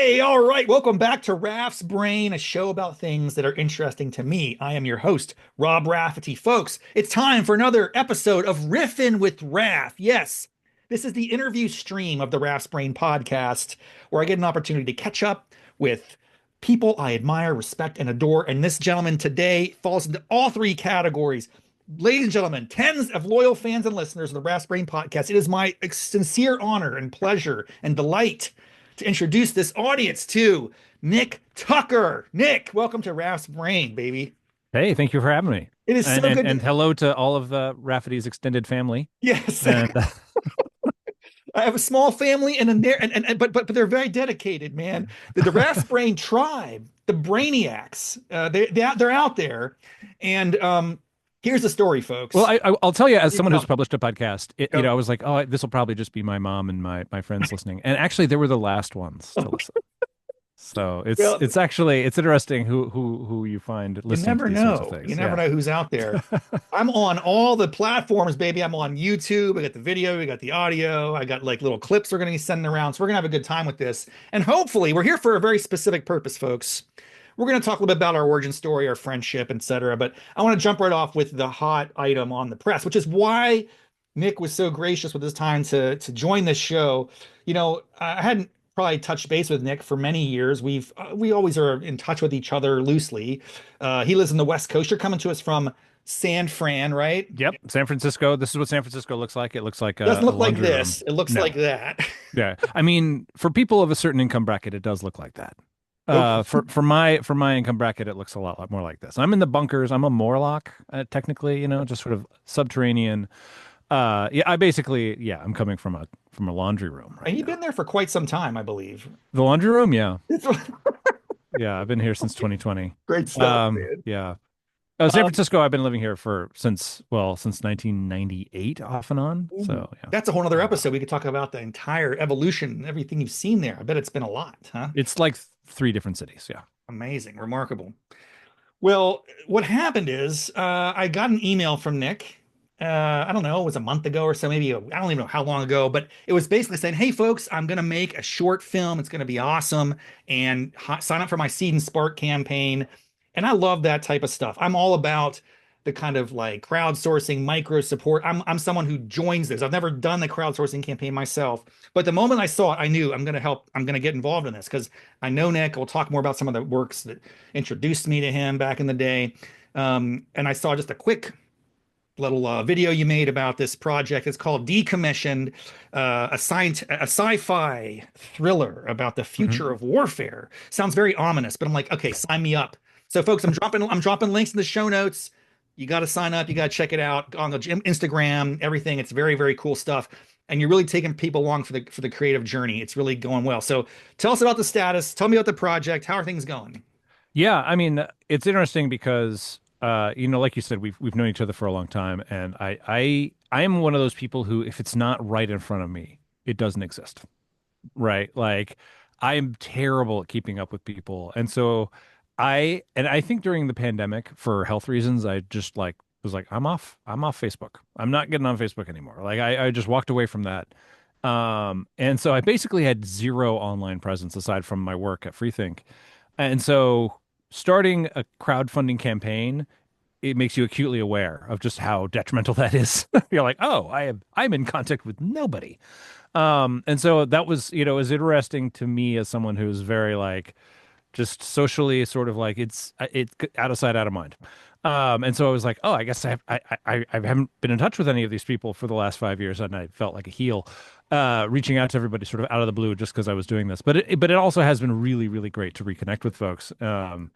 Hey, all right. Welcome back to Raff's Brain, a show about things that are interesting to me. I am your host, Rob Raffety. Folks, it's time for another episode of Riffin with Raff. Yes, this is the interview stream of the Raff's Brain podcast, where I get an opportunity to catch up with people I admire, respect, and adore. And this gentleman today falls into all three categories. Ladies and gentlemen, tens of loyal fans and listeners of the Raff's Brain podcast, it is my sincere honor and pleasure and delight to introduce this audience to Nick Tucker. Nick, welcome to Raff's Brain, baby. Hey, thank you for having me. It is And so and, good and to, hello to all of the Rafferty's extended family. yes. And I have a small family but they're very dedicated, man. The Raff's Brain tribe, the Brainiacs, they're out there. And here's the story, well, folks. I'll tell you, as You someone who's tell published a podcast, me. I was like, oh, this will probably just be my mom and my friends listening. And actually, they were the last ones to listen. So it's Well, it's actually it's interesting who you find you listening to never these sorts of know. You things. never Yeah. know who's out there. I'm on all the platforms, baby. I'm on YouTube. I got the video, we got the audio. I got like little clips we're going to be sending around. So we're going to have a good time with this. And hopefully, we're here for a very specific purpose, folks. We're going to talk a little bit about our origin story, our friendship, etc. But I want to jump right off with the hot item on the press, which is why Nick was so gracious with his time to join this show. I hadn't probably touched base with Nick for many years. We always are in touch with each other loosely. He lives in the West Coast. You're coming to us from San Fran, right? Yep. San Francisco. This is what San Francisco looks like. It looks like It doesn't a look like laundry room. this. It looks like No. that. Yeah. I mean, for people of a certain income bracket, it does look like that. Okay. For my income bracket, it looks a lot more like this. I'm in the bunkers. I'm a Morlock, technically, just sort of subterranean. Yeah, I'm coming from a laundry room And right you've been now. there for quite some time, I believe. The laundry room, yeah, It's yeah. I've been here since 2020. great stuff, man. Yeah. San Francisco, I've been living here since 1998, off and on. Ooh, So yeah, that's a whole nother episode. We could talk about the entire evolution and everything you've seen there. I bet it's been a lot, huh? it's like three different cities. Yeah. Amazing, remarkable. Well, what happened is I got an email from Nick. I don't know, it was a month ago or so, maybe I don't even know how long ago, but it was basically saying, "Hey, folks, I'm going to make a short film. It's going to be awesome, and sign up for my Seed&Spark campaign." And I love that type of stuff. I'm all about the kind of like crowdsourcing, micro support. I'm someone who joins this. I've never done the crowdsourcing campaign myself, but the moment I saw it, I knew I'm going to help. I'm going to get involved in this because I know Nick. We'll talk more about some of the works that introduced me to him back in the day. And I saw just a quick little video you made about this project. It's called Decommissioned, a sci-fi thriller about the Mhm. future of warfare. Sounds very ominous, but I'm like, okay, sign me up. So, folks, I'm dropping links in the show notes. You got to sign up. You got to check it out on the Instagram, everything. It's very, very cool stuff. And you're really taking people along for the creative journey. It's really going well. So, tell us about the status. Tell me about the project. How are things going? Yeah, I mean, it's interesting because like you said, we've known each other for a long time, and I am one of those people who, if it's not right in front of me, it doesn't exist. Right? Like, I am terrible at keeping up with people. And so I think during the pandemic, for health reasons, I just like was like, I'm off Facebook. I'm not getting on Facebook anymore. Like, I just walked away from that. And so I basically had zero online presence aside from my work at Freethink. And so starting a crowdfunding campaign, it makes you acutely aware of just how detrimental that is. You're like, oh, I'm in contact with nobody. And so that was interesting to me as someone who's very like just socially sort of like it's out of sight, out of mind. And so I was like, oh, I guess I haven't been in touch with any of these people for the last 5 years, and I felt like a heel, reaching out to everybody sort of out of the blue just because I was doing this. But it also has been really, really great to reconnect with folks, and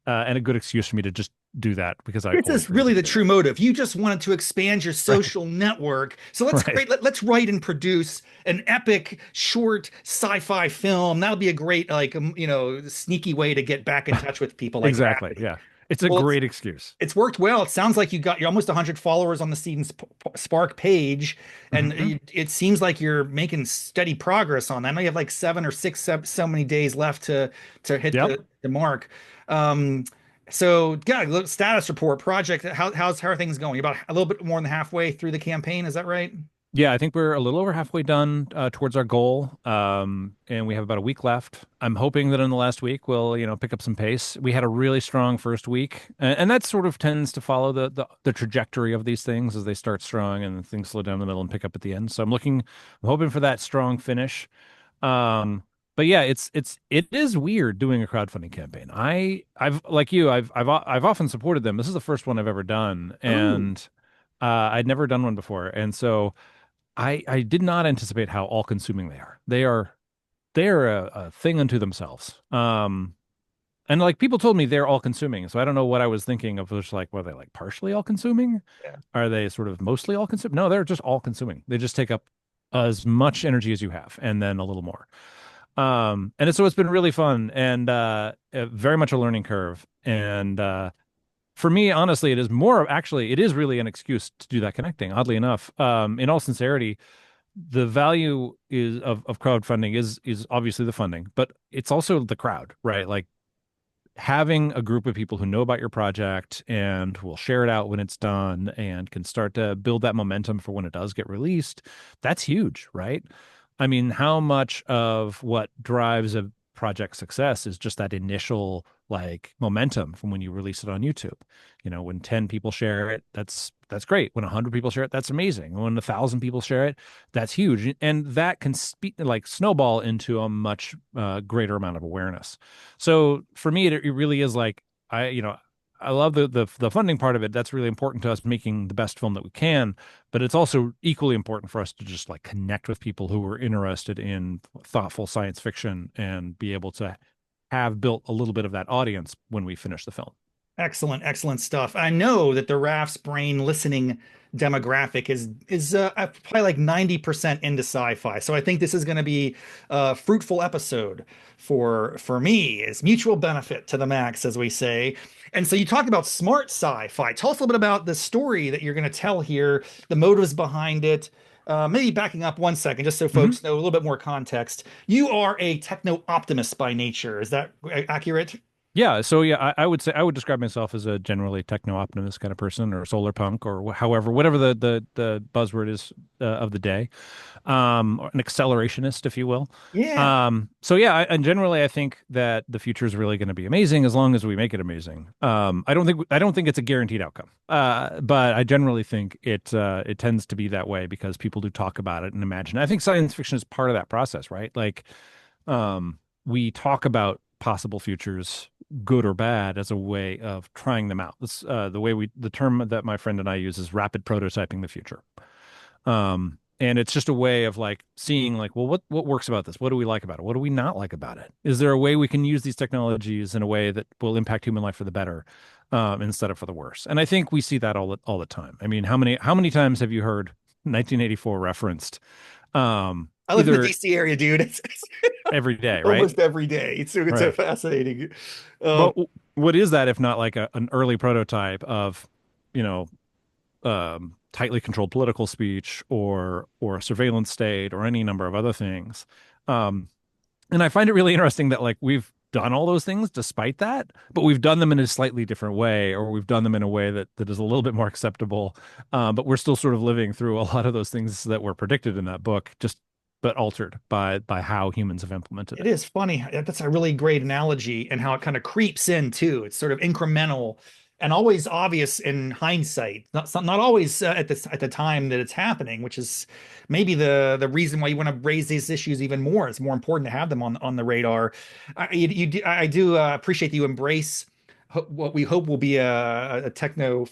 a good excuse for me to just do that because I This always is forget really to the do true it. motive. You just wanted to expand your Right, social network. So let's right, create, let's write and produce an epic short sci-fi film. That'll be a great, like, sneaky way to get back in touch with people like exactly. Raffety. Yeah, it's a Well, it's great excuse. it's worked well. It sounds like you're almost 100 followers on the Seed and Spark page, and Hmm. it seems like you're making steady progress on that. I know you have like 7 or 6, so many days left to hit Yep. the mark. Um, so yeah, look, status report project. How are things going? You're about a little bit more than halfway through the campaign. Is that right? Yeah, I think we're a little over halfway done towards our goal, and we have about a week left. I'm hoping that in the last week we'll, pick up some pace. We had a really strong first week, and that sort of tends to follow the trajectory of these things as they start strong and things slow down in the middle and pick up at the end. So I'm hoping for that strong finish. Um, but yeah, it is weird doing a crowdfunding campaign. I've like you, I've often supported them. This is the first one I've ever done, Oh, and I'd never done one before, and so. I did not anticipate how all consuming they are. They are a thing unto themselves. And like people told me they're all consuming, so I don't know what I was thinking of. Just like, were they like partially all consuming? yeah. Are they sort of mostly all consuming? No, they're just all consuming. They just take up as much energy as you have, and then a little more. So it's been really fun and very much a learning curve. And for me, honestly, it is more of actually, it is really an excuse to do that connecting. Oddly enough, in all sincerity, the value of crowdfunding is obviously the funding, but it's also the crowd, right? Like having a group of people who know about your project and will share it out when it's done and can start to build that momentum for when it does get released. That's huge, right? I mean, how much of what drives a project success is just that initial like momentum from when you release it on YouTube. When 10 people share it, that's great. When 100 people share it, that's amazing. When 1,000 people share it, that's huge. And that can like snowball into a much greater amount of awareness. So for me, it really is like I love the funding part of it. That's really important to us making the best film that we can. But it's also equally important for us to just like connect with people who are interested in thoughtful science fiction and be able to have built a little bit of that audience when we finish the film. Excellent, excellent stuff. I know that the Raff's brain listening demographic is probably like 90% into sci-fi. So I think this is going to be a fruitful episode for me. It's mutual benefit to the max, as we say. And so you talked about smart sci-fi. Tell us a little bit about the story that you're going to tell here, the motives behind it. Maybe backing up one second, just so Mhm. folks know a little bit more context. You are a techno-optimist by nature. Is that accurate? Yeah, so yeah, I would say I would describe myself as a generally techno-optimist kind of person, or solar punk, or however, whatever the buzzword is of the day, or an accelerationist, if you will. Yeah. So yeah, and generally, I think that the future is really going to be amazing as long as we make it amazing. I don't think it's a guaranteed outcome, but I generally think it tends to be that way because people do talk about it and imagine. I think science fiction is part of that process, right? Like, we talk about possible futures, good or bad, as a way of trying them out. This, the term that my friend and I use is rapid prototyping the future. And it's just a way of like seeing like, well, what works about this? What do we like about it? What do we not like about it? Is there a way we can use these technologies in a way that will impact human life for the better, instead of for the worse? And I think we see that all the time. I mean, how many times have you heard 1984 referenced? I live in the Either DC area, dude. It's every day, right? almost every day. It's so Right. fascinating. But Um, what is that if not like an early prototype of, you know, tightly controlled political speech or a surveillance state or any number of other things? Um, and I find it really interesting that like we've done all those things despite that, but we've done them in a slightly different way, or we've done them in a way that is a little bit more acceptable. But we're still sort of living through a lot of those things that were predicted in that book, just but altered by how humans have implemented it it. is funny. That's a really great analogy, and how it kind of creeps in too. It's sort of incremental and always obvious in hindsight. Not always at the time that it's happening, which is maybe the reason why you want to raise these issues even more. It's more important to have them on the radar. I do appreciate that you embrace what we hope will be a techno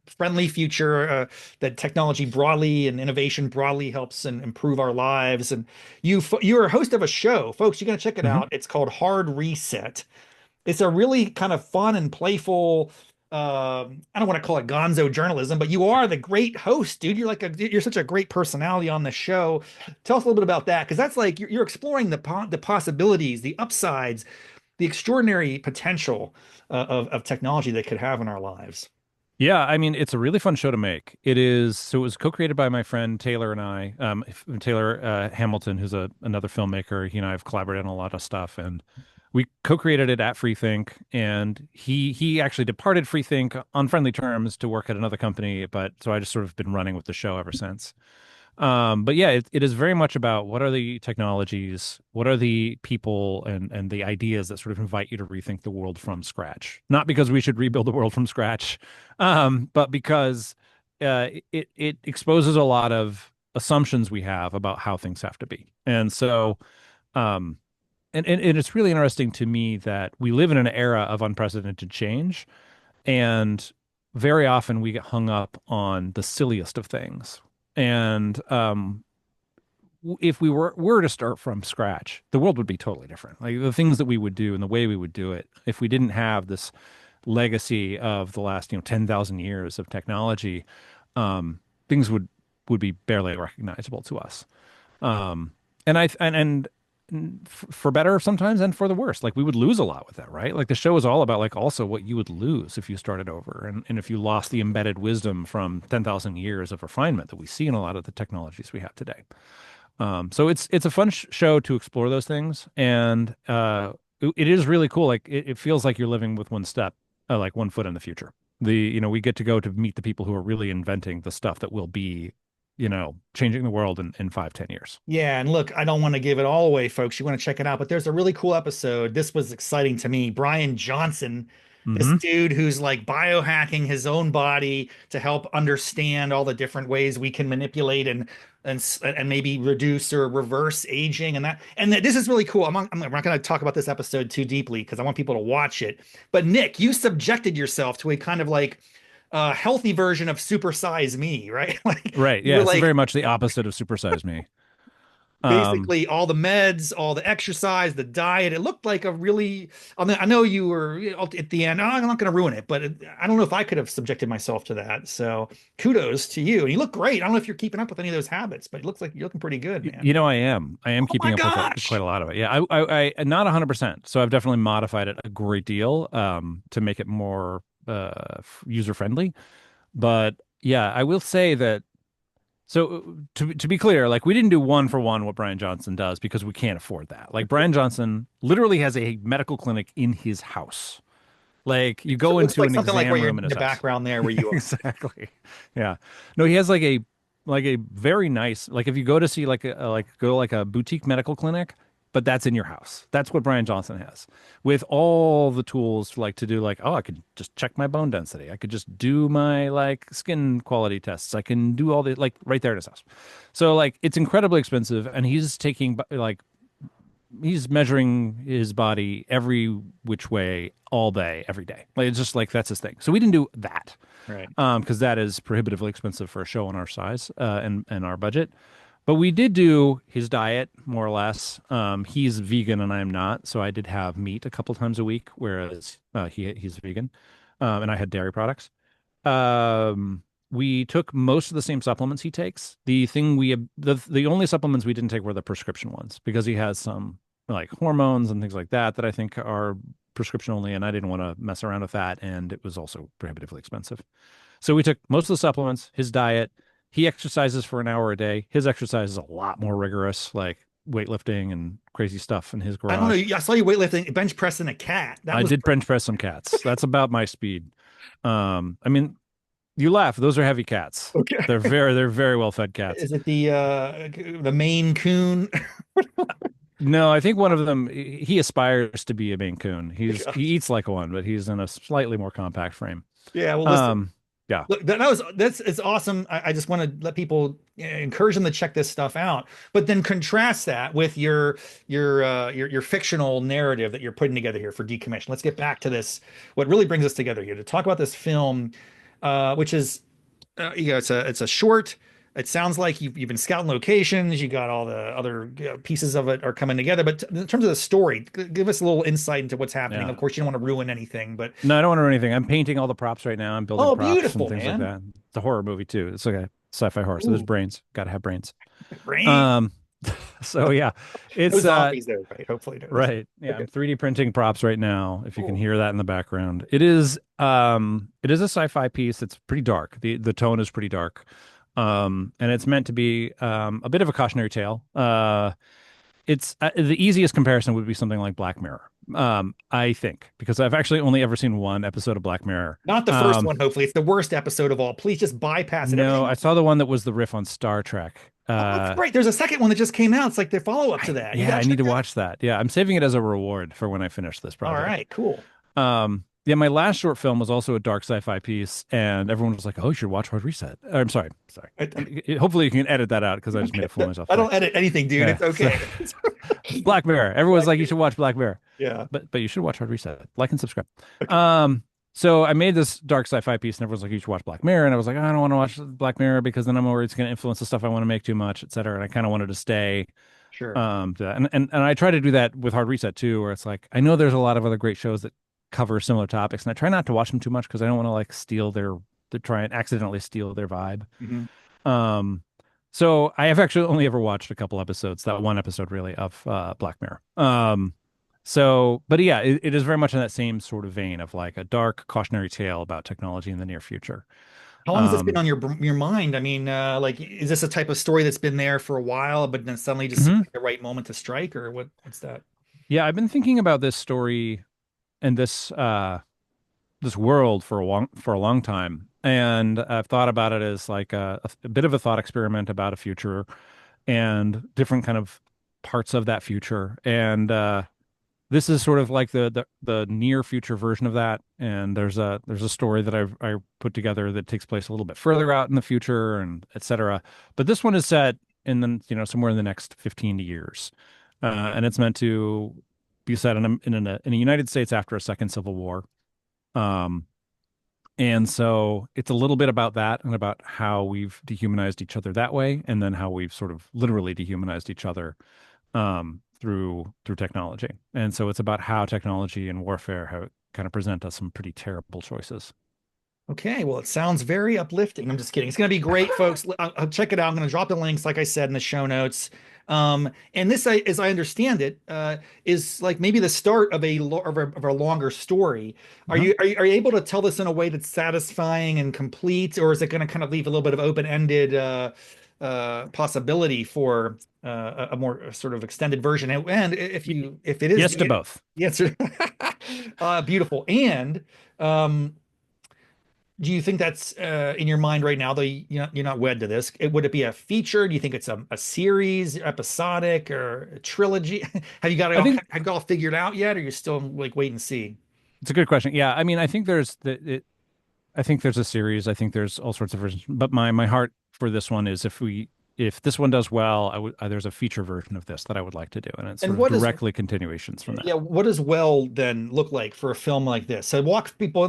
friendly future, that technology broadly and innovation broadly helps and improve our lives. And you're a host of a show, folks. You got to check it Mhm. out. It's called Hard Reset. It's a really kind of fun and playful. I don't want to call it gonzo journalism, but you are the great host, dude. You're such a great personality on the show. Tell us a little bit about that, because that's like you're exploring the possibilities, the upsides, the extraordinary potential of technology that could have in our lives. Yeah, I mean, it's a really fun show to make. So it was co-created by my friend Taylor and I, Taylor Hamilton, who's another filmmaker. He and I have collaborated on a lot of stuff, and we co-created it at Freethink. And he actually departed Freethink on friendly terms to work at another company, but so I just sort of been running with the show ever since. But yeah, it is very much about what are the technologies, what are the people and the ideas that sort of invite you to rethink the world from scratch. Not because we should rebuild the world from scratch, but because it exposes a lot of assumptions we have about how things have to be. And so um, and it's really interesting to me that we live in an era of unprecedented change, and very often we get hung up on the silliest of things. And if we were to start from scratch, the world would be totally different. Like the things that we would do and the way we would do it, if we didn't have this legacy of the last, 10,000 years of technology, things would be barely recognizable to us. Um, and for better sometimes and for the worse, like we would lose a lot with that, right? Like the show is all about like also what you would lose if you started over and if you lost the embedded wisdom from 10,000 years of refinement that we see in a lot of the technologies we have today. So it's a fun show to explore those things, and it is really cool. Like it feels like you're living with one step, like one foot in the future. We get to go to meet the people who are really inventing the stuff that will be, changing the world in 5, 10 years. Yeah, and look, I don't want to give it all away, folks. You want to check it out, but there's a really cool episode. This was exciting to me. Brian Johnson, this Hmm. dude who's like biohacking his own body to help understand all the different ways we can manipulate and maybe reduce or reverse aging and that this is really cool. I'm not going to talk about this episode too deeply because I want people to watch it. But Nick, you subjected yourself to a kind of like healthy version of Super Size Me, right? Like Right. you Yeah. were It's like very much the opposite of Supersize Me. Um, basically all the meds, all the exercise, the diet. It looked like a really, I know you were at the end. I'm not going to ruin it, but I don't know if I could have subjected myself to that. So kudos to you. And you look great. I don't know if you're keeping up with any of those habits, but it looks like you're looking pretty good, man. I am. I am Oh my keeping up with it, quite gosh. a lot of it. Yeah. I not 100%. So I've definitely modified it a great deal, to make it more, user friendly. But yeah, I will say that. So to be clear, like we didn't do one for one what Brian Johnson does because we can't afford that. Like Brian Johnson literally has a medical clinic in his house. Like you So go it looks into like an something like where exam you're room in in his the house. background there where you are. Exactly. Yeah. No, he has like a very nice, like if you go to see like a boutique medical clinic, but that's in your house. That's what Brian Johnson has with all the tools like to do like, oh, I could just check my bone density. I could just do my like skin quality tests. I can do all the like right there at his house. So like it's incredibly expensive and he's taking like he's measuring his body every which way all day every day. Like it's just like that's his thing. So we didn't do that Right. because that is prohibitively expensive for a show on our size, and our budget. But we did do his diet more or less. He's vegan and I'm not, so I did have meat a couple times a week, whereas he's vegan, and I had dairy products. We took most of the same supplements he takes. The only supplements we didn't take were the prescription ones because he has some like hormones and things like that that I think are prescription only, and I didn't want to mess around with that, and it was also prohibitively expensive. So we took most of the supplements, his diet. He exercises for an hour a day. His exercise is a lot more rigorous, like weightlifting and crazy stuff in his I don't know. garage. I saw you weightlifting, bench pressing a cat. That I was did bench press some cats. That's about my speed. I mean, you laugh. Those are heavy cats. okay. They're very well fed cats. Is it the Maine Coon? No, I think one of them he aspires to be a Maine Coon. He eats like one, but he's in a slightly more compact frame. Yeah, well, listen. Um, yeah. Look, that's it's awesome. I just want to let people encourage them to check this stuff out, but then contrast that with your fictional narrative that you're putting together here for Decommission. Let's get back to this. What really brings us together here to talk about this film, which is it's a short. It sounds like you've been scouting locations. You got all the other pieces of it are coming together. But in terms of the story, give us a little insight into what's happening. Yeah. Of course, you don't want to ruin anything, but No, I don't want to do anything. I'm painting all the props right now. I'm building oh, props and beautiful, things like man. that. It's a horror movie too. It's like a sci-fi horror. So there's Ooh, brains. Got to have brains. brain. Um, so yeah, No it's zombies there, right? Hopefully, no. right. Yeah, Okay, I'm 3D printing props right now. If you can cool. hear that in the background, it is a sci-fi piece. It's pretty dark. The tone is pretty dark. And it's meant to be a bit of a cautionary tale. It's the easiest comparison would be something like Black Mirror. I think because I've actually only ever seen one episode of Black Mirror. Not the first one, hopefully. It's the worst episode of all. Please just bypass it. No, Everything. I saw the one that was the riff on Star Trek. Oh, that's great. There's a second one that just came out. It's like the follow-up to that. You Yeah, got I to need check to that. watch that. Yeah, I'm saving it as a reward for when I finish this All project. right, cool. Yeah, my last short film was also a dark sci-fi piece, and everyone was like, "Oh, you should watch Hard Reset." I'm sorry. I, Hopefully, you can edit that out because I just made a fool of myself. I Sorry. don't edit anything, dude. Yeah, It's so, okay. Black Mirror. Everyone's Black like, "You dude. should watch Black Mirror," Yeah. but you should watch Hard Reset. Like and subscribe. Okay. Um, so I made this dark sci-fi piece, and everyone's like, "You should watch Black Mirror," and I was like, "I don't want to watch Black Mirror because then I'm worried it's going to influence the stuff I want to make too much, et cetera." And I kind of wanted to stay Sure. to that. And I try to do that with Hard Reset too, where it's like I know there's a lot of other great shows that cover similar topics, and I try not to watch them too much because I don't want to like steal their to try and accidentally steal their vibe. Hmm. Um, so I have actually only ever watched a couple episodes, that one episode really of Black Mirror. But yeah, it is very much in that same sort of vein of like a dark cautionary tale about technology in the near future. How long has this been Um, on your mind? I mean, like, is this a type of story that's been there for a while, but then suddenly just seems mhm. like the right moment to strike, or what's that? Yeah, I've been thinking about this story and this world for a long time, and I've thought about it as like a bit of a thought experiment about a future and different kind of parts of that future. And this is sort of like the near future version of that. And there's a story that I put together that takes place a little bit further out in the future and et cetera. But this one is set in the somewhere in the next 15 years, and it's meant to be set in a United States after a second Civil War. Um, and so it's a little bit about that and about how we've dehumanized each other that way, and then how we've sort of literally dehumanized each other through technology. And so it's about how technology and warfare have kind of present us some pretty terrible choices. Okay, well, it sounds very uplifting. I'm just kidding. It's going to be great, folks. I'll check it out. I'm going to drop the links, like I said, in the show notes. And this, as I understand it, is like maybe the start of a longer story. Are Mhm. you able to tell this in a way that's satisfying and complete, or is it going to kind of leave a little bit of open-ended possibility for a more sort of extended version? And Y- if it is, yes to both. yes, beautiful. And do you think that's in your mind right now, though you're not wed to this? Would it be a feature? Do you think it's a series, episodic, or a trilogy? Have you got it I all, think have you all figured out yet, or you still like wait and see? it's a good question. Yeah, I mean, I think I think there's a series. I think there's all sorts of versions. But my heart for this one is if this one does well, there's a feature version of this that I would like to do, and it's And sort of what is directly continuations from that. yeah, what does well then look like for a film like this? So walk people.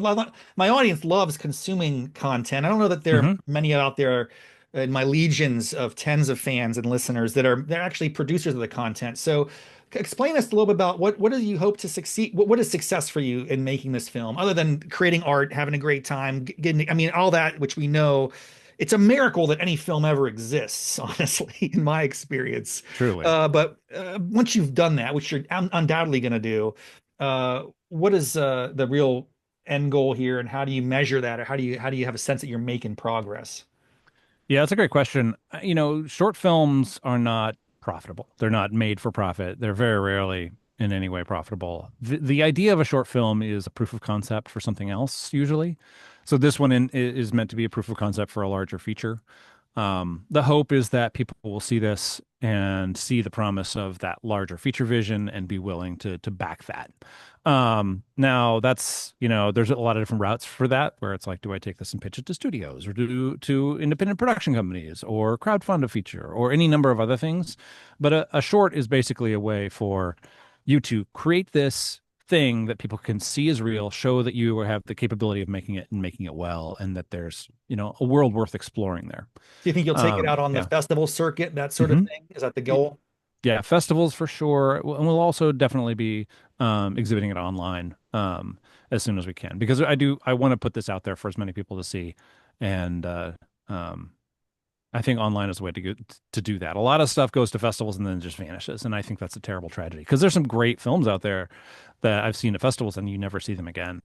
My audience loves consuming content. I don't know that there are Hmm. many out there in my legions of tens of fans and listeners that are they're actually producers of the content. So explain us a little bit about what do you hope to succeed? What is success for you in making this film, other than creating art, having a great time, getting, I mean, all that which we know. It's a miracle that any film ever exists, honestly, in my experience. Truly. But once you've done that, which you're undoubtedly going to do, what is the real end goal here, and how do you measure that, or how do you have a sense that you're making progress? Yeah, that's a great question. Short films are not profitable. They're not made for profit. They're very rarely in any way profitable. The idea of a short film is a proof of concept for something else, usually. So this one is meant to be a proof of concept for a larger feature. The hope is that people will see this and see the promise of that larger feature vision and be willing to back that. Now that's, there's a lot of different routes for that, where it's like, do I take this and pitch it to studios, or to independent production companies, or crowdfund a feature, or any number of other things? But a short is basically a way for you to create this thing that people can see as real, show that you have the capability of making it and making it well, and that there's, a world worth exploring there. Do you think you'll take it out on the Yeah. festival circuit, that sort of Hmm. thing? Is that the goal? Yeah, festivals for sure. And we'll also definitely be exhibiting it online as soon as we can, because I want to put this out there for as many people to see. And um, I think online is the way to do that. A lot of stuff goes to festivals and then just vanishes. And I think that's a terrible tragedy, because there's some great films out there that I've seen at festivals and you never see them again.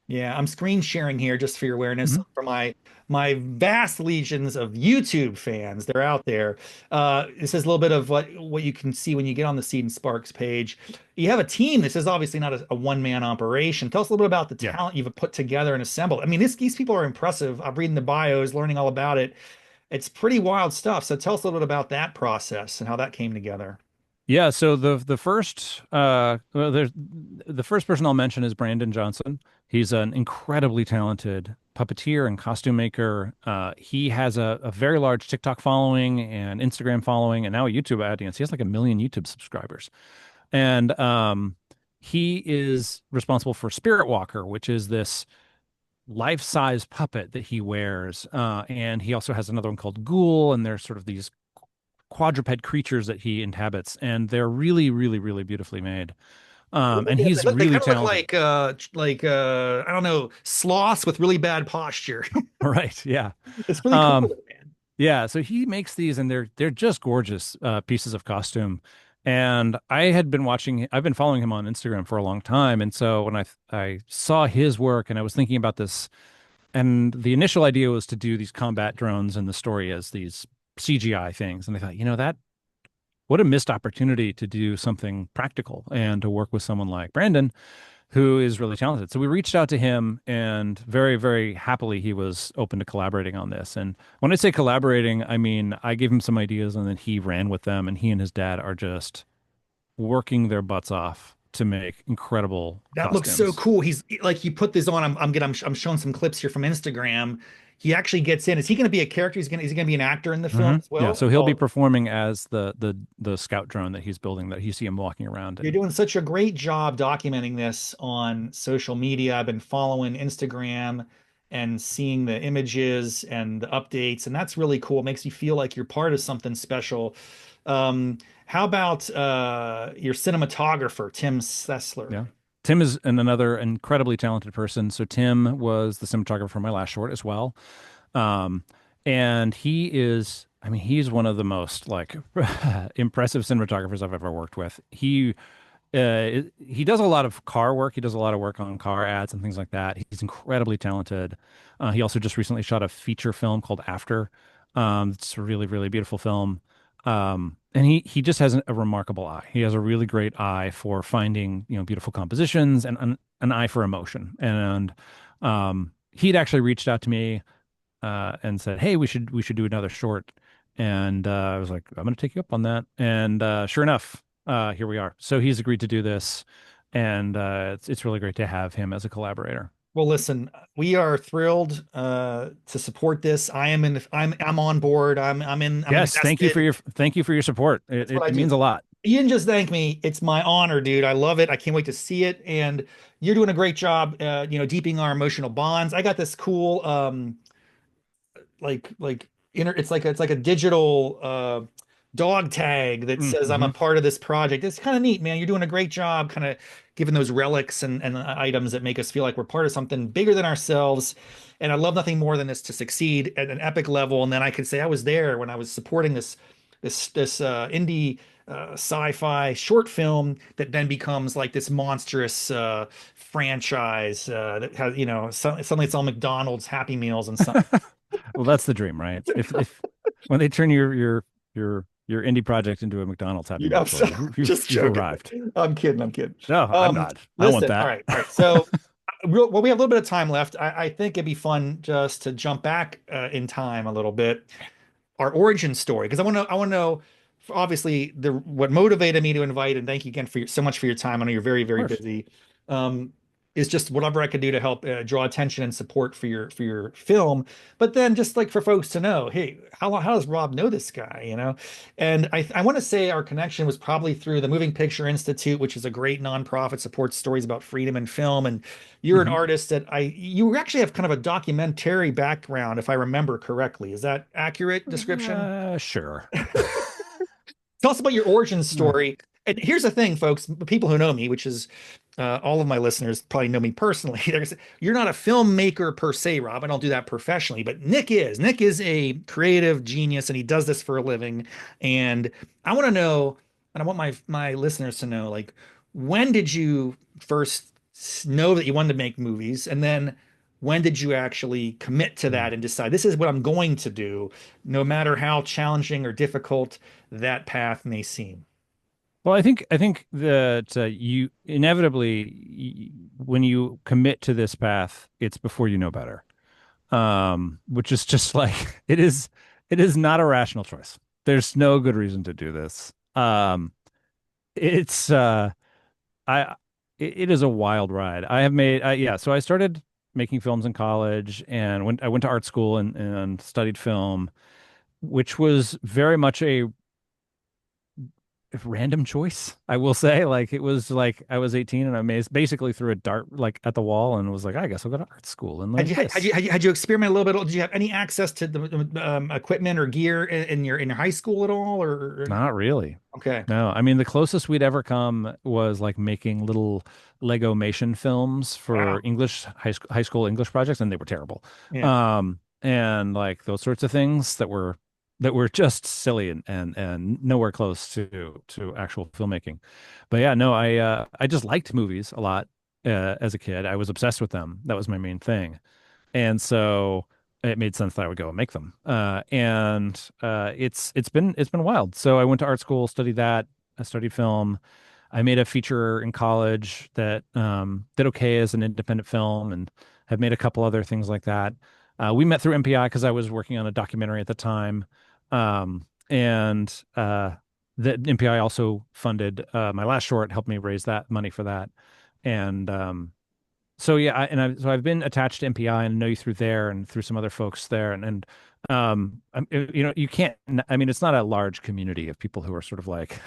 Yeah, I'm screen sharing here just for your awareness Hmm. for my vast legions of YouTube fans. They're out there. This is a little bit of what you can see when you get on the Seed and Sparks page. You have a team. This is obviously not a one-man operation. Tell us a little bit about the Yeah. talent you've put together and assembled. I mean, these people are impressive. I'm reading the bios, learning all about it. It's pretty wild stuff. So tell us a little bit about that process and how that came together. Yeah, so the first well, there's the first person I'll mention is Brandon Johnson. He's an incredibly talented puppeteer and costume maker. He has a very large TikTok following and Instagram following, and now a YouTube audience. He has like 1 million YouTube subscribers, and he is responsible for Spirit Walker, which is this life-size puppet that he wears. And he also has another one called Ghoul, and there's sort of these quadruped creatures that he inhabits, and they're really, really, really beautifully made. And Yeah, he's they really kind of look talented. like I don't know, sloths with really bad posture. Right. Yeah. It's really cool, Um, man. yeah. So he makes these, and they're just gorgeous pieces of costume. And I've been following him on Instagram for a long time. And so when I saw his work and I was thinking about this, and the initial idea was to do these combat drones and the story as these CGI things. And I thought, that what a missed opportunity to do something practical and to work with someone like Brandon, who is really talented. So we reached out to him, and very, very happily, he was open to collaborating on this. And when I say collaborating, I mean, I gave him some ideas and then he ran with them. And he and his dad are just working their butts off to make incredible That looks so costumes. cool. He's like he put this on. I'm showing some clips here from Instagram. He actually gets in. Is he going to be a character? Is he going to be an actor in the film as Yeah, well? so he'll be Oh, performing as the scout drone that he's building, that you see him walking around you're in. doing such a great job documenting this on social media. I've been following Instagram and seeing the images and the updates, and that's really cool. It makes you feel like you're part of something special. How about your cinematographer, Tim Sessler? Yeah. Tim is another incredibly talented person. So Tim was the cinematographer for my last short as well. Um, and I mean, he's one of the most like impressive cinematographers I've ever worked with. He does a lot of car work. He does a lot of work on car ads and things like that. He's incredibly talented. He also just recently shot a feature film called After. It's a really, really beautiful film. And he just has a remarkable eye. He has a really great eye for finding, beautiful compositions and an eye for emotion. And he'd actually reached out to me and said, "Hey, we should do another short." And I was like, "I'm going to take you up on that." And sure enough, here we are. So he's agreed to do this, and it's really great to have him as a collaborator. Well, listen, we are thrilled to support this. I'm on board. I'm Yes, invested. thank you for your support. It, That's what it, I it do. means a lot. You didn't just thank me. It's my honor, dude. I love it. I can't wait to see it. And you're doing a great job, deepening our emotional bonds. I got this cool like it's like a digital dog tag that says I'm a Mm-hmm. part of this project. It's kind of neat, man. You're doing a great job kind of giving those relics and items that make us feel like we're part of something bigger than ourselves. And I love nothing more than this to succeed at an epic level. And then I could say I was there when I was supporting this indie sci-fi short film that then becomes like this monstrous franchise that has, suddenly it's all McDonald's Happy Meals and something. Well, that's the dream, right? If when they turn your indie project into a McDonald's Happy Meal I'm store, so, you've just you've joking. arrived. I'm kidding. I'm kidding. No, I'm not. I want Listen. All that. right. All right. So, well, we have a little bit of time left. I think it'd be fun just to jump back in time a little bit. Our origin story, because I want to know, obviously, the what motivated me to invite, and thank you again so much for your time. I know you're very, Of very course. busy. Um, is just whatever I could do to help draw attention and support for your film. But then just like for folks to know, hey, how does Rob know this guy? And I want to say our connection was probably through the Moving Picture Institute, which is a great nonprofit supports stories about freedom in film. And you're an Hmm. artist that you actually have kind of a documentary background, if I remember correctly. Is that accurate description? Sure. Tell us about your origin Uh, story. And here's the thing, folks, people who know me, which is all of my listeners probably know me personally. You're not a filmmaker per se, Rob. I don't do that professionally, but Nick is. Nick is a creative genius and he does this for a living. And I want to know, and I want my listeners to know, like, when did you first know that you wanted to make movies? And then when did you actually commit to that and decide this is what I'm going to do, no matter how challenging or difficult that path may seem? Well, I think that you inevitably, when you commit to this path, it's before you know better. Which is just like it is. it is not a rational choice. There's no good reason to do this. It's I it is a wild ride. I have made yeah, so I started making films in college and I went to art school and studied film, which was very much a random choice, I will say. Like it was like I was 18 and basically threw a dart like at the wall and was like, I guess I'll go to art school and learn this. Had you experiment a little bit? Did you have any access to the equipment or gear in your high school at all? Or Not really. okay, No, I mean the closest we'd ever come was like making little Lego Mation films for wow, English high school English projects, and they were terrible. yeah. And like those sorts of things that were just silly and nowhere close to actual filmmaking. But yeah, no, I just liked movies a lot as a kid. I was obsessed with them. That was my main thing. And so it made sense that I would go and make them. It's been wild. So I went to art school, studied that. I studied film. I made a feature in college that did okay as an independent film, and have made a couple other things like that. We met through MPI because I was working on a documentary at the time, and the MPI also funded my last short, helped me raise that money for that, and so yeah, so I've been attached to MPI and know you through there and through some other folks there, you know, you can't. I mean, it's not a large community of people who are sort of like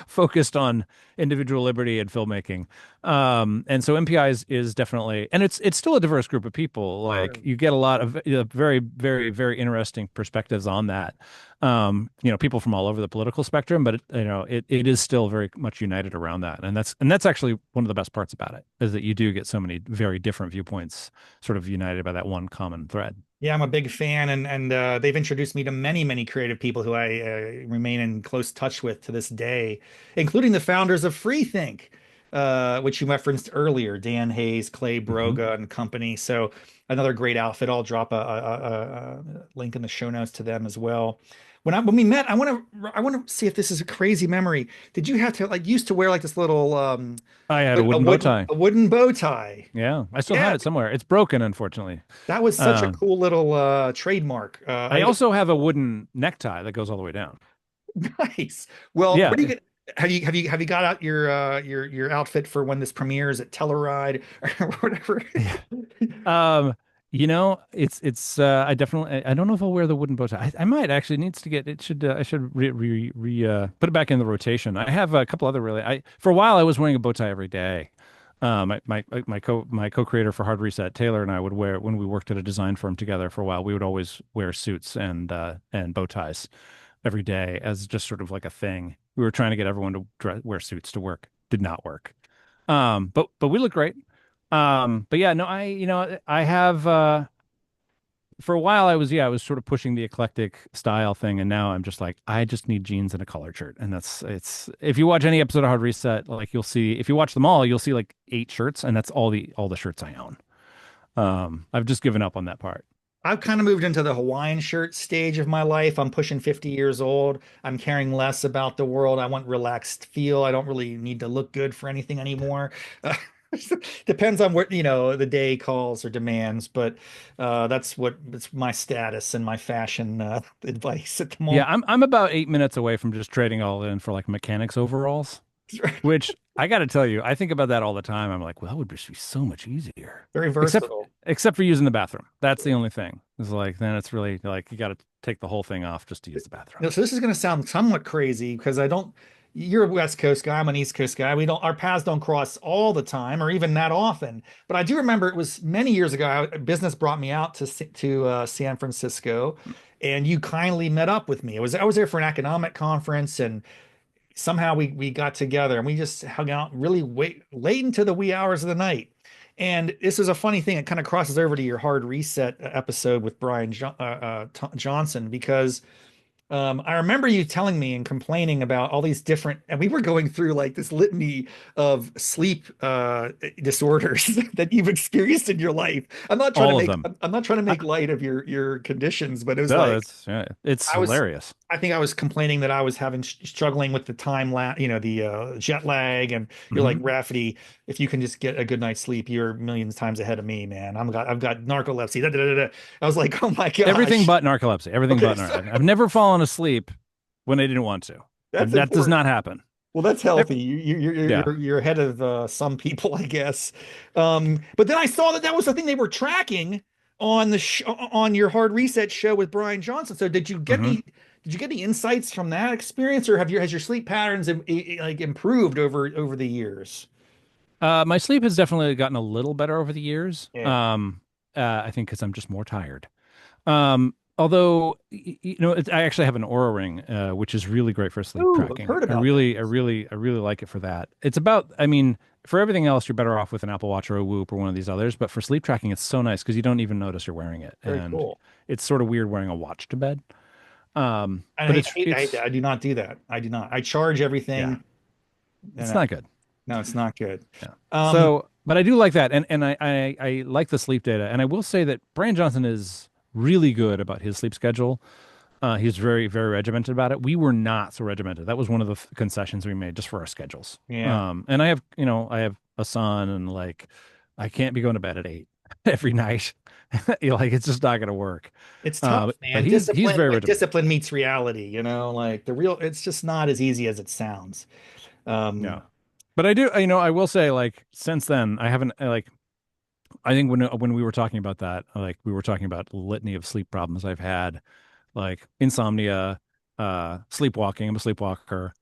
focused on individual liberty and filmmaking. And so MPI is definitely, and it's still a diverse group of people. Like Sure. you get a lot of very, very, very interesting perspectives on that. You know, people from all over the political spectrum, but you know, it is still very much united around that. And that's actually one of the best parts about it is that you do get so many very different viewpoints sort of united by that one common thread. Yeah, I'm a big fan, and they've introduced me to many creative people who I remain in close touch with to this day, including the founders of Freethink, which you referenced earlier, Dan Hayes, Clay Hmm. Broga, and company. So another great outfit. I'll drop a link in the show notes to them as well. When we met, I want to see if this is a crazy memory. Did you have to like used to wear like this little I had a wooden bow tie. a wooden bow tie? Yeah, I still have Yeah, it somewhere. It's broken, unfortunately. that was such a Um, cool little trademark. I also have a wooden necktie that goes all the way down. Nice. Well, Yeah. what do you get? Have you got out your outfit for when this premieres at Telluride or whatever? Yeah. Um, you know, I definitely I don't know if I'll wear the wooden bow tie. I might actually needs to get it should I should put it back in the rotation. I have a couple other really I for a while I was wearing a bow tie every day. My co-creator for Hard Reset, Taylor, and I would wear when we worked at a design firm together for a while, we would always wear suits and bow ties every day as just sort of like a thing. We were trying to get everyone to wear suits to work. Did not work. But we look great. But yeah, no, you know, I have for a while I was sort of pushing the eclectic style thing, and now I'm just like I just need jeans and a collared shirt, and that's it's. If you watch any episode of Hard Reset, like you'll see, if you watch them all, you'll see like 8 shirts, and that's all the shirts I own. I've just given up on that part. I've kind of moved into the Hawaiian shirt stage of my life. I'm pushing 50 years old. I'm caring less about the world. I want relaxed feel. I don't really need to look good for anything anymore. Depends on what, the day calls or demands, but it's my status and my fashion advice at the Yeah, moment. I'm about 8 minutes away from just trading all in for like mechanics overalls. Which I got to tell you, I think about that all the time. I'm like, well, that would just be so much easier. Very Except versatile. except for using the bathroom. That's the only thing. It's like then it's really like you got to take the whole thing off just to use the bathroom. So this is going to sound somewhat crazy because you're a West Coast guy, I'm an East Coast guy. Our paths don't cross all the time or even that often. But I do remember it was many years ago, business brought me out to San Francisco and you kindly met up with me. I was there for an economic conference and somehow we got together and we just hung out really late into the wee hours of the night. And this is a funny thing. It kind of crosses over to your hard reset episode with Brian Johnson because I remember you telling me and complaining about all these different, and we were going through like this litany of sleep disorders that you've experienced in your life. All of them. I'm not trying to I, make light of your conditions, but it was no, like that's yeah, it's I was hilarious. I think I was complaining that I was having struggling with the the jet lag, and you're like, Hmm. Raffety, if you can just get a good night's sleep, you're millions times ahead of me, man. I've got narcolepsy. Da, da, da, da. I was like, oh my Everything gosh. but narcolepsy. Everything Okay, but so narcolepsy. I've never fallen asleep when I didn't want to. that's That does important. not happen. Well, that's Ev- healthy. Yeah. You're ahead of some people, I guess. But then I saw that that was the thing they were tracking on the sh on your hard reset show with Brian Johnson. So Hmm. did you get any insights from that experience, or has your sleep patterns like improved over the years? My sleep has definitely gotten a little better over the years. Yeah. I think because I'm just more tired. Although I actually have an Aura ring, which is really great for sleep Ooh, I've tracking. heard about that. I really like it for that. It's about, I mean, for everything else, you're better off with an Apple Watch or a Whoop or one of these others. But for sleep tracking, it's so nice because you don't even notice you're wearing it, Very and cool. it's sort of weird wearing a watch to bed. And But I hate that. I do not do that. I do not. I charge yeah, everything. it's And not good. no, it's not good. Yeah. Um, So, but I do like that, and I like the sleep data, and I will say that Brian Johnson is really good about his sleep schedule. He's very regimented about it. We were not so regimented. That was one of the concessions we made just for our schedules. yeah. And I have a son, and like, I can't be going to bed at 8 every night. Like, it's just not going to work. It's tough, But man. he's Discipline, very when regimented. discipline meets reality, like the real, it's just not as easy as it sounds. Yeah. Um, But I do, I will say, like, since then, I haven't, like, I think when we were talking about that, like, we were talking about litany of sleep problems I've had, like insomnia, sleepwalking. I'm a sleepwalker.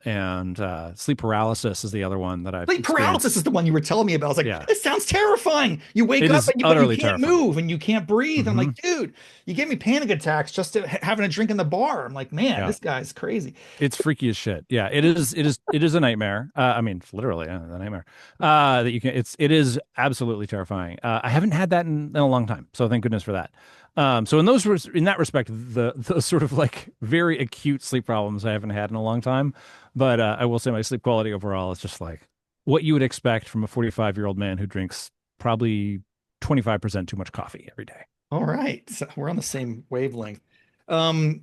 And sleep paralysis is the other one that I've Sleep paralysis experienced. is the one you were telling me about. I was like, Yeah, this sounds terrifying. You wake it up is but you utterly can't terrifying. move and you can't breathe. I'm Hmm. like, dude, you give me panic attacks just having a drink in the bar. I'm like, man, Yeah, this guy's crazy. it's freaky as shit. Yeah, it is. It is a nightmare. I mean, literally a nightmare. That you can. It is absolutely terrifying. I haven't had that in a long time, so thank goodness for that. So in that respect, the sort of like very acute sleep problems I haven't had in a long time. But I will say my sleep quality overall is just like what you would expect from a 45-year-old man who drinks probably 25% too much coffee every day. All right. So we're on the same wavelength. Um,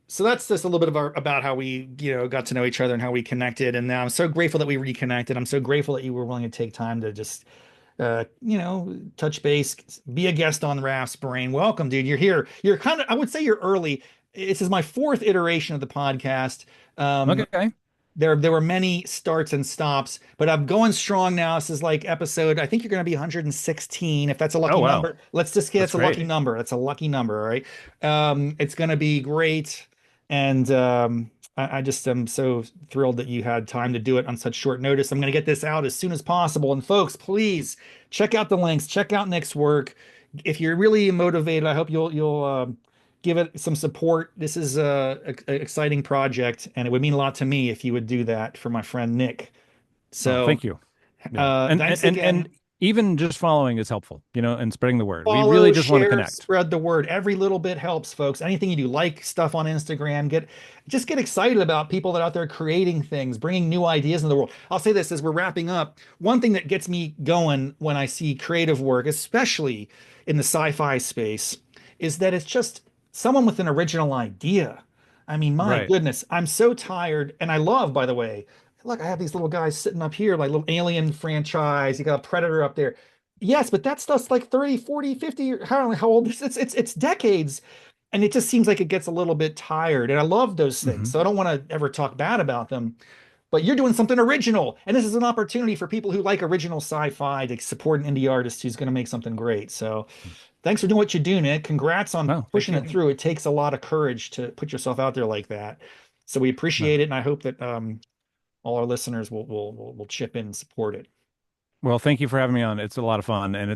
so that's just a little bit of about how we, got to know each other and how we connected. And now I'm so grateful that we reconnected. I'm so grateful that you were willing to take time to just touch base, be a guest on Raph's Brain. Welcome, dude. You're here. You're kind of, I would say you're early. This is my fourth iteration of the podcast. Um, Okay. there were many starts and stops, but I'm going strong now. This is like episode, I think you're going to be 116. If that's a Oh lucky wow, number, let's just get that's it's a lucky great. number. That's a lucky number, all right? It's going to be great. And I just am so thrilled that you had time to do it on such short notice. I'm going to get this out as soon as possible. And folks, please check out the links, check out Nick's work. If you're really motivated, I hope you'll give it some support. This is a exciting project, and it would mean a lot to me if you would do that for my friend Nick. Oh, So, thank you. Yeah. thanks And again. even just following is helpful, and spreading the word. We really Follow, just want to share, connect. spread the word. Every little bit helps, folks. Anything you do, like stuff on Instagram, just get excited about people that are out there creating things, bringing new ideas in the world. I'll say this as we're wrapping up. One thing that gets me going when I see creative work, especially in the sci-fi space, is that it's just someone with an original idea. I mean, my Right. goodness, I'm so tired. And I love, by the way, look, I have these little guys sitting up here, like little alien franchise. You got a Predator up there. Yes, but that stuff's like 30, 40, 50, or how old it's decades. And it just seems like it gets a little bit tired. And I love those things. Hmm. So I don't want to ever talk bad about them. But you're doing something original. And this is an opportunity for people who like original sci-fi to support an indie artist who's going to make something great. So thanks for doing what you do, Nick. Congrats on No, thank pushing it you. through. It takes a lot of courage to put yourself out there like that. So we No. appreciate it. And I hope that all our listeners will chip in and support it. Well, thank you for having me on. It's a lot of fun, and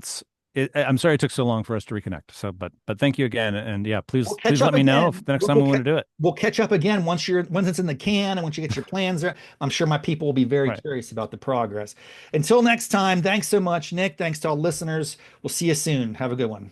I'm sorry it took so long for us to reconnect. So, but thank you again, and yeah, We'll please catch let up me know if again. the next time we want to do it. We'll catch up again once it's in the can and once you get your plans there. I'm sure my people will be very Right. curious about the progress. Until next time, thanks so much, Nick. Thanks to all listeners. We'll see you soon. Have a good one.